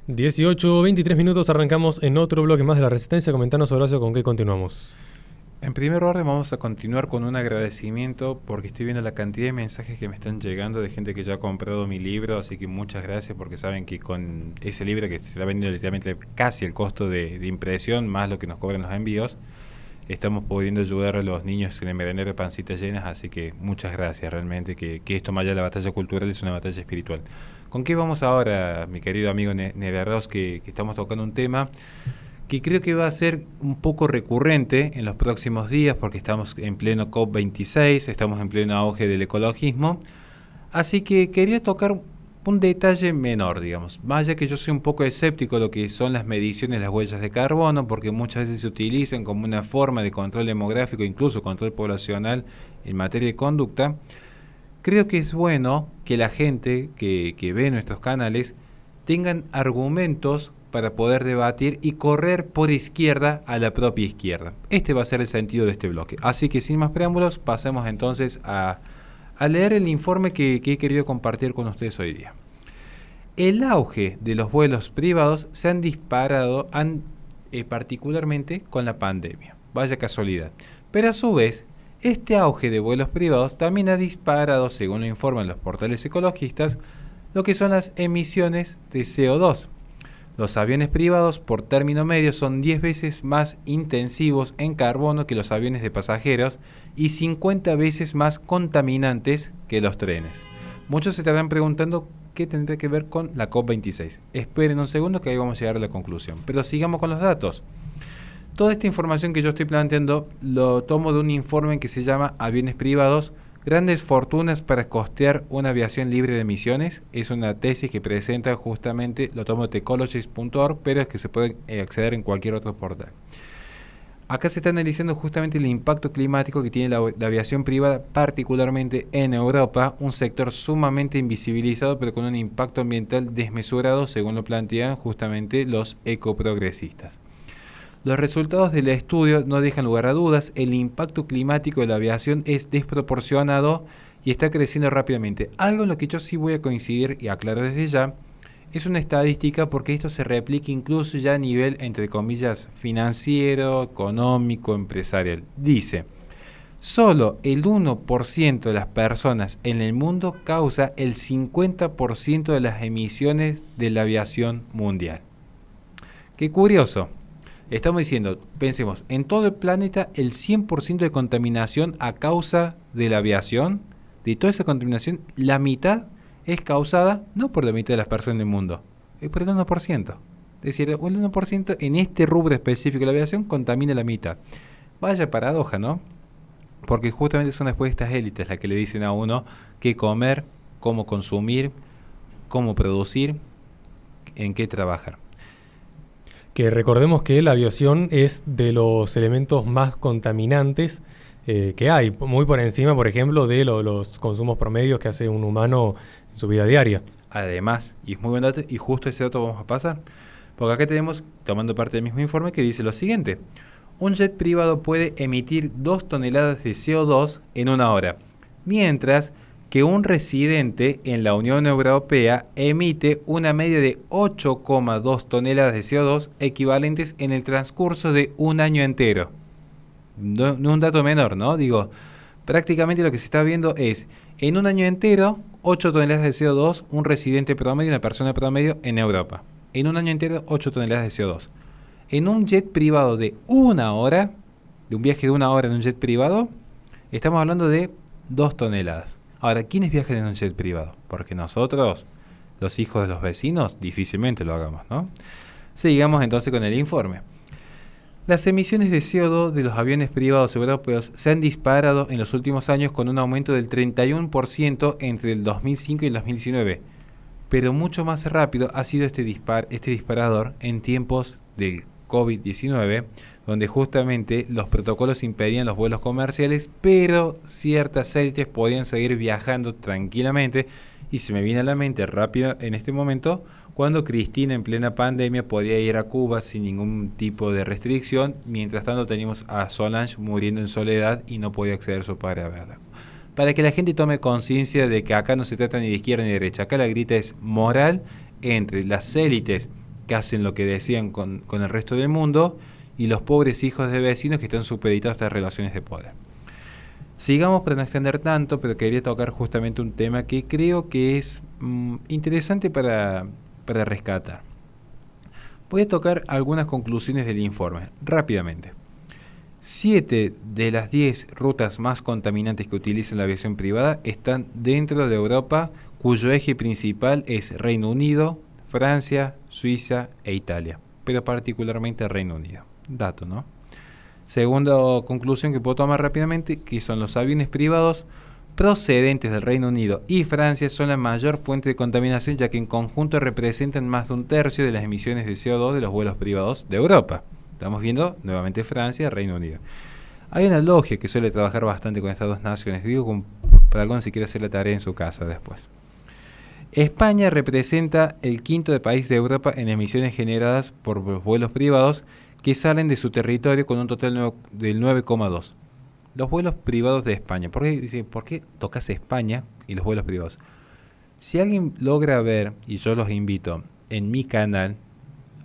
18:23 arrancamos en otro bloque más de La Resistencia. Comentanos, Horacio, con qué continuamos. En primer orden vamos a continuar con un agradecimiento porque estoy viendo la cantidad de mensajes que me están llegando de gente que ya ha comprado mi libro, así que muchas gracias porque saben que con ese libro que se está vendiendo literalmente casi el costo de impresión más lo que nos cobran los envíos, estamos pudiendo ayudar a los niños en el merendero de pancitas llenas, así que muchas gracias realmente, que esto más allá de la batalla cultural es una batalla espiritual. ¿Con qué vamos ahora, mi querido amigo Nederros, que estamos tocando un tema que creo que va a ser un poco recurrente en los próximos días porque estamos en pleno COP26, estamos en pleno auge del ecologismo, así que quería tocar un detalle menor, digamos, más allá que yo soy un poco escéptico de lo que son las mediciones de las huellas de carbono, porque muchas veces se utilizan como una forma de control demográfico, incluso control poblacional en materia de conducta. Creo que es bueno que la gente que ve nuestros canales tengan argumentos para poder debatir y correr por izquierda a la propia izquierda. Este va a ser el sentido de este bloque. Así que sin más preámbulos, pasemos entonces a leer el informe que he querido compartir con ustedes hoy día. El auge de los vuelos privados se han disparado particularmente con la pandemia. Vaya casualidad. Pero a su vez, este auge de vuelos privados también ha disparado, según lo informan los portales ecologistas, lo que son las emisiones de CO2. Los aviones privados por término medio son 10 veces más intensivos en carbono que los aviones de pasajeros y 50 veces más contaminantes que los trenes. Muchos se estarán preguntando qué tendrá que ver con la COP26. Esperen un segundo que ahí vamos a llegar a la conclusión. Pero sigamos con los datos. Toda esta información que yo estoy planteando lo tomo de un informe que se llama Aviones privados, grandes fortunas para costear una aviación libre de emisiones. Es una tesis que presenta justamente, lo tomo de tecologist.org, pero es que se puede acceder en cualquier otro portal. Acá se está analizando justamente el impacto climático que tiene la aviación privada, particularmente en Europa, un sector sumamente invisibilizado, pero con un impacto ambiental desmesurado, según lo plantean justamente los ecoprogresistas. Los resultados del estudio no dejan lugar a dudas, el impacto climático de la aviación es desproporcionado y está creciendo rápidamente. Algo en lo que yo sí voy a coincidir y aclarar desde ya, es una estadística porque esto se replica incluso ya a nivel, entre comillas, financiero, económico, empresarial. Dice, solo el 1% de las personas en el mundo causa el 50% de las emisiones de la aviación mundial. Qué curioso. Estamos diciendo, pensemos, en todo el planeta el 100% de contaminación a causa de la aviación, de toda esa contaminación, la mitad es causada no por la mitad de las personas del mundo, es por el 1%. Es decir, el 1% en este rubro específico de la aviación contamina la mitad. Vaya paradoja, ¿no? Porque justamente son después estas élites las que le dicen a uno qué comer, cómo consumir, cómo producir, en qué trabajar. Que recordemos que la aviación es de los elementos más contaminantes que hay, muy por encima, por ejemplo, de los consumos promedios que hace un humano en su vida diaria. Además, y es muy buen dato, y justo ese dato vamos a pasar, porque acá tenemos, tomando parte del mismo informe, que dice lo siguiente: un jet privado puede emitir 2 toneladas de CO2 en una hora, mientras que un residente en la Unión Europea emite una media de 8,2 toneladas de CO2 equivalentes en el transcurso de un año entero. No un dato menor, ¿no? Digo, prácticamente lo que se está viendo es, en un año entero, 8 toneladas de CO2, un residente promedio, una persona promedio en Europa. En un año entero, 8 toneladas de CO2. En un jet privado de una hora, de un viaje de una hora en un jet privado, estamos hablando de 2 toneladas. Ahora, ¿quiénes viajan en un jet privado? Porque nosotros, los hijos de los vecinos, difícilmente lo hagamos, ¿no? Sigamos entonces con el informe. Las emisiones de CO2 de los aviones privados europeos se han disparado en los últimos años con un aumento del 31% entre el 2005 y el 2019. Pero mucho más rápido ha sido este disparador en tiempos del COVID-19, donde justamente los protocolos impedían los vuelos comerciales, pero ciertas élites podían seguir viajando tranquilamente. Y se me viene a la mente rápido en este momento cuando Cristina en plena pandemia podía ir a Cuba sin ningún tipo de restricción, mientras tanto teníamos a Solange muriendo en soledad y no podía acceder a su padre a verla. Para que la gente tome conciencia de que acá no se trata ni de izquierda ni de derecha, acá la grita es moral entre las élites que hacen lo que decían con el resto del mundo, y los pobres hijos de vecinos que están supeditados a estas relaciones de poder. Sigamos para no extender tanto, pero quería tocar justamente un tema que creo que es interesante para rescatar. Voy a tocar algunas conclusiones del informe, rápidamente. 7 de las 10 rutas más contaminantes que utilizan la aviación privada están dentro de Europa, cuyo eje principal es Reino Unido, Francia, Suiza e Italia, pero particularmente Reino Unido. Dato, ¿no? Segunda conclusión que puedo tomar rápidamente, que son los aviones privados procedentes del Reino Unido y Francia son la mayor fuente de contaminación, ya que en conjunto representan más de un tercio de las emisiones de CO2 de los vuelos privados de Europa. Estamos viendo nuevamente Francia, Reino Unido. Hay una logia que suele trabajar bastante con estas dos naciones, digo, para alguien si quiere hacer la tarea en su casa después. España representa el quinto país de Europa en emisiones generadas por los vuelos privados que salen de su territorio con un total del 9,2. Los vuelos privados de España. ¿Por qué tocas España y los vuelos privados? Si alguien logra ver, y yo los invito, en mi canal,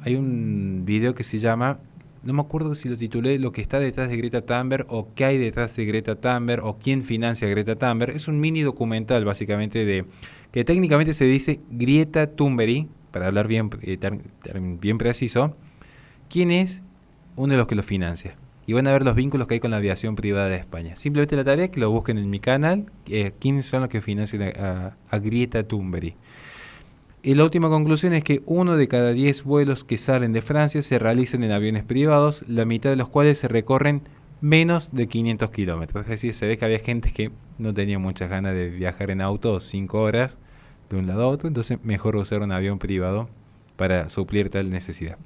hay un video que se llama, no me acuerdo si lo titulé, lo que está detrás de Greta Thunberg, o qué hay detrás de Greta Thunberg, o quién financia a Greta Thunberg. Es un mini documental, básicamente, que técnicamente se dice Greta Thunberg, para hablar bien preciso, quién es uno de los que lo financia. Y van a ver los vínculos que hay con la aviación privada de España. Simplemente la tarea es que lo busquen en mi canal, quiénes son los que financian a Greta Thunberg. Y la última conclusión es que 1 de cada 10 vuelos que salen de Francia se realizan en aviones privados, la mitad de los cuales se recorren menos de 500 kilómetros. Es decir, se ve que había gente que no tenía muchas ganas de viajar en auto 5 horas de un lado a otro, entonces mejor usar un avión privado para suplir tal necesidad.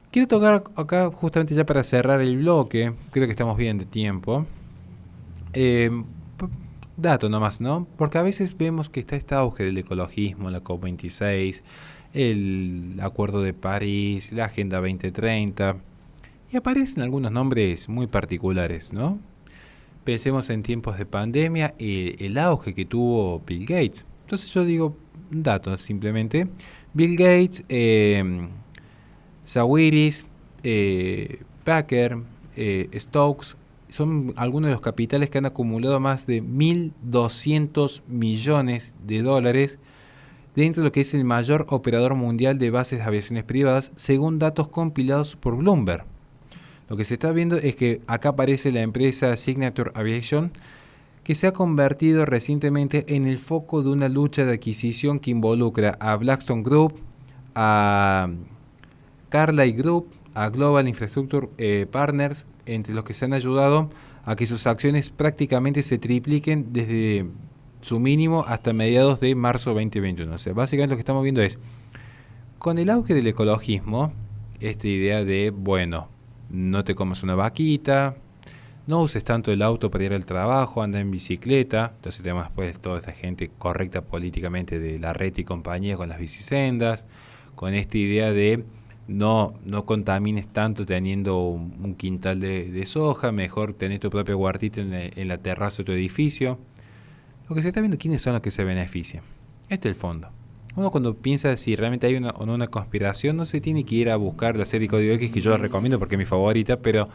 Quiero tocar acá, justamente ya para cerrar el bloque, creo que estamos bien de tiempo, dato nomás, ¿no? Porque a veces vemos que está este auge del ecologismo, la COP26, el Acuerdo de París, la Agenda 2030, y aparecen algunos nombres muy particulares, ¿no? Pensemos en tiempos de pandemia, el auge que tuvo Bill Gates. Entonces yo digo, datos simplemente. Bill Gates, Sawiris, Packer, Stokes, son algunos de los capitales que han acumulado más de 1.200 millones de dólares dentro de lo que es el mayor operador mundial de bases de aviaciones privadas, según datos compilados por Bloomberg. Lo que se está viendo es que acá aparece la empresa Signature Aviation, que se ha convertido recientemente en el foco de una lucha de adquisición que involucra a Blackstone Group, a Carlyle Group, a Global Infrastructure Partners, entre los que se han ayudado a que sus acciones prácticamente se tripliquen desde su mínimo hasta mediados de marzo 2021. O sea, básicamente lo que estamos viendo es, con el auge del ecologismo, esta idea de, bueno, no te comas una vaquita, no uses tanto el auto para ir al trabajo, anda en bicicleta. Entonces tenemos después toda esta gente correcta políticamente de la red y compañía con las bicisendas, con esta idea de no contamines tanto teniendo un quintal de soja, mejor tener tu propia huertita en la terraza de tu edificio. Lo que se está viendo, ¿quiénes son los que se benefician? Este es el fondo. Uno cuando piensa si realmente hay una o no una conspiración, no se tiene que ir a buscar la serie Código X, que yo la recomiendo porque es mi favorita, pero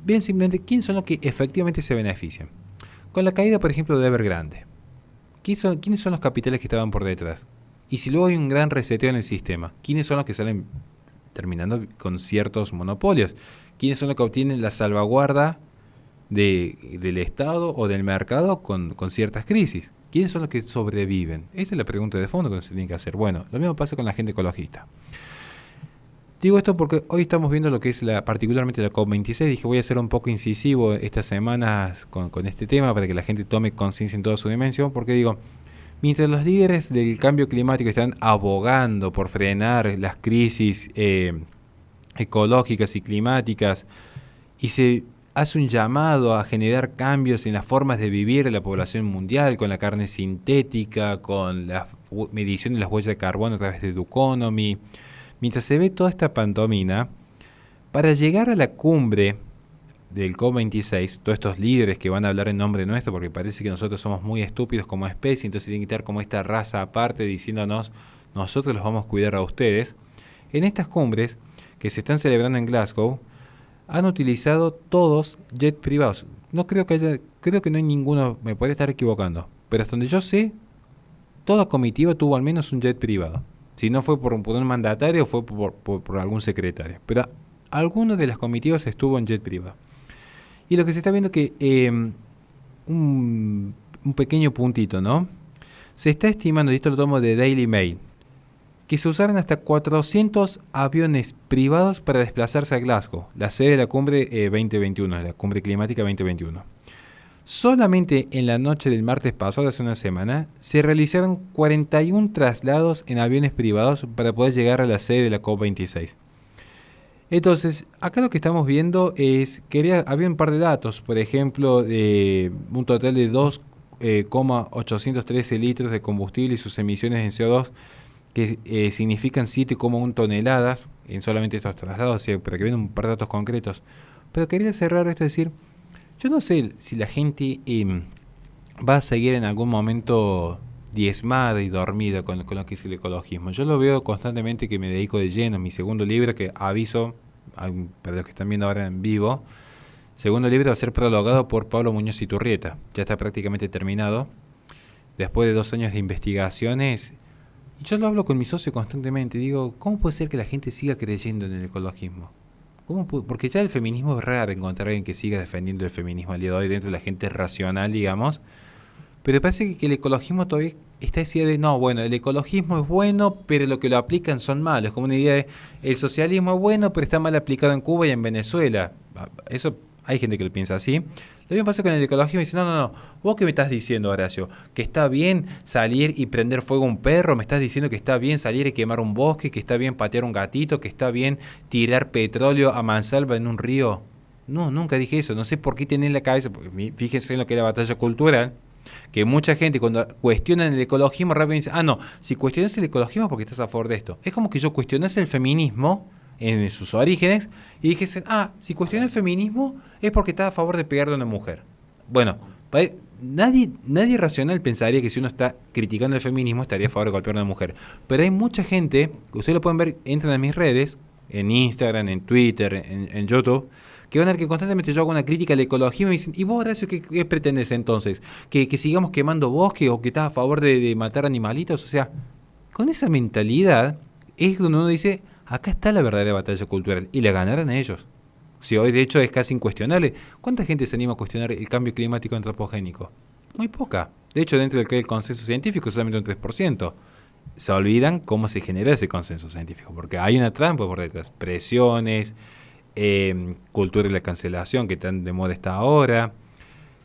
bien simplemente quiénes son los que efectivamente se benefician. Con la caída, por ejemplo, de Evergrande, ¿quiénes son los capitales que estaban por detrás? Y si luego hay un gran reseteo en el sistema, ¿quiénes son los que salen terminando con ciertos monopolios? ¿Quiénes son los que obtienen la salvaguarda del Estado o del mercado con ciertas crisis? ¿Quiénes son los que sobreviven? Esta es la pregunta de fondo que se tiene que hacer. Bueno, lo mismo pasa con la gente ecologista. Digo esto porque hoy estamos viendo lo que es particularmente la COP26. Dije, voy a ser un poco incisivo estas semanas con este tema para que la gente tome conciencia en toda su dimensión, porque digo, mientras los líderes del cambio climático están abogando por frenar las crisis ecológicas y climáticas, y se hace un llamado a generar cambios en las formas de vivir de la población mundial, con la carne sintética, con la medición de las huellas de carbono a través de Duconomy, mientras se ve toda esta pantomima, para llegar a la cumbre del COP26, todos estos líderes que van a hablar en nombre nuestro, porque parece que nosotros somos muy estúpidos como especie, entonces tienen que estar como esta raza aparte diciéndonos, nosotros los vamos a cuidar a ustedes. En estas cumbres que se están celebrando en Glasgow, han utilizado todos jets privados. Creo que no hay ninguno, me puede estar equivocando, pero hasta donde yo sé, toda comitiva tuvo al menos un jet privado. Si no fue por un mandatario, fue por algún secretario. Pero alguno de las comitivas estuvo en jet privado. Y lo que se está viendo que un pequeño puntito, ¿no? Se está estimando, y esto lo tomo de Daily Mail, que se usaron hasta 400 aviones privados para desplazarse a Glasgow, la sede de la cumbre 2021, la cumbre climática 2021. Solamente en la noche del martes pasado, hace una semana, se realizaron 41 traslados en aviones privados para poder llegar a la sede de la COP26. Entonces, acá lo que estamos viendo es, había un par de datos, por ejemplo, un total de 2,813 litros de combustible y sus emisiones en CO2, que significan 7,1 toneladas en solamente estos traslados, o sea, para que vean un par de datos concretos. Pero quería cerrar esto, decir, yo no sé si la gente va a seguir en algún momento diezmada y dormida con lo que es el ecologismo. Yo lo veo constantemente, que me dedico de lleno. Mi segundo libro, que aviso, para los que están viendo ahora en vivo, segundo libro va a ser prologado por Pablo Muñoz Iturrieta. Ya está prácticamente terminado. Después de 2 años de investigaciones, y yo lo hablo con mi socio constantemente. Digo, ¿cómo puede ser que la gente siga creyendo en el ecologismo? Porque ya el feminismo es raro encontrar a alguien que siga defendiendo el feminismo al día de hoy dentro de la gente racional, digamos. Pero parece que el ecologismo todavía está esa idea de, no, bueno, el ecologismo es bueno, pero lo que lo aplican son malos. Como una idea de, el socialismo es bueno, pero está mal aplicado en Cuba y en Venezuela. Eso, hay gente que lo piensa así. Lo mismo pasa con el ecologismo, y dice, no, ¿vos qué me estás diciendo, Horacio? ¿Que está bien salir y prender fuego a un perro? ¿Me estás diciendo que está bien salir y quemar un bosque? ¿Que está bien patear un gatito? ¿Que está bien tirar petróleo a mansalva en un río? No, nunca dije eso. No sé por qué tenés en la cabeza, porque fíjense en lo que es la batalla cultural, que mucha gente cuando cuestionan el ecologismo rápidamente dice, no, si cuestionas el ecologismo es porque estás a favor de esto. Es como que yo cuestionase el feminismo en sus orígenes y dijesen, si cuestionas el feminismo es porque estás a favor de pegarle a una mujer. Bueno, nadie racional pensaría que si uno está criticando el feminismo estaría a favor de golpear a una mujer. Pero hay mucha gente, ustedes lo pueden ver, entran a mis redes, en Instagram, en Twitter, en YouTube, que van a ver que constantemente yo hago una crítica al ecologismo y me dicen, ¿y vos, Horacio, qué pretendes entonces? ¿Que sigamos quemando bosques o que estás a favor de matar animalitos? O sea, con esa mentalidad es donde uno dice, acá está la verdadera batalla cultural y la ganarán ellos. Si hoy de hecho es casi incuestionable. ¿Cuánta gente se anima a cuestionar el cambio climático antropogénico? Muy poca. De hecho, dentro del consenso científico solamente un 3%. Se olvidan cómo se genera ese consenso científico, porque hay una trampa por detrás. Presiones, cultura de la cancelación que tan de moda está ahora,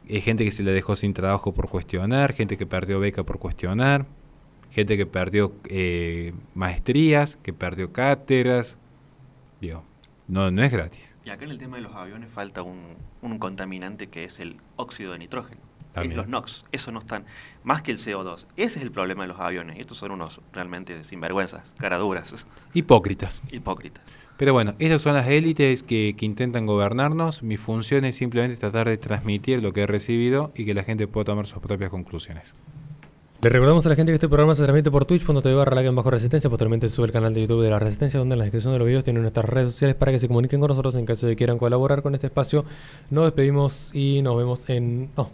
gente que se le dejó sin trabajo por cuestionar, gente que perdió beca por cuestionar, gente que perdió maestrías, que perdió cátedras. Digo, no es gratis. Y acá en el tema de los aviones falta un contaminante que es el óxido de nitrógeno. También. Es los NOx. Eso no están. Más que el CO2. Ese es el problema de los aviones. Estos son unos realmente sinvergüenzas, caraduras. Hipócritas. Hipócritas. Pero bueno, esas son las élites que intentan gobernarnos. Mi función es simplemente tratar de transmitir lo que he recibido y que la gente pueda tomar sus propias conclusiones. Le recordamos a la gente que este programa se transmite por twitch.tv/Bajo Resistencia. Posteriormente se sube el canal de YouTube de La Resistencia, donde en la descripción de los videos tienen nuestras redes sociales para que se comuniquen con nosotros en caso de que quieran colaborar con este espacio. Nos despedimos y nos vemos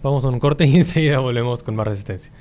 vamos a un corte y enseguida volvemos con más Resistencia.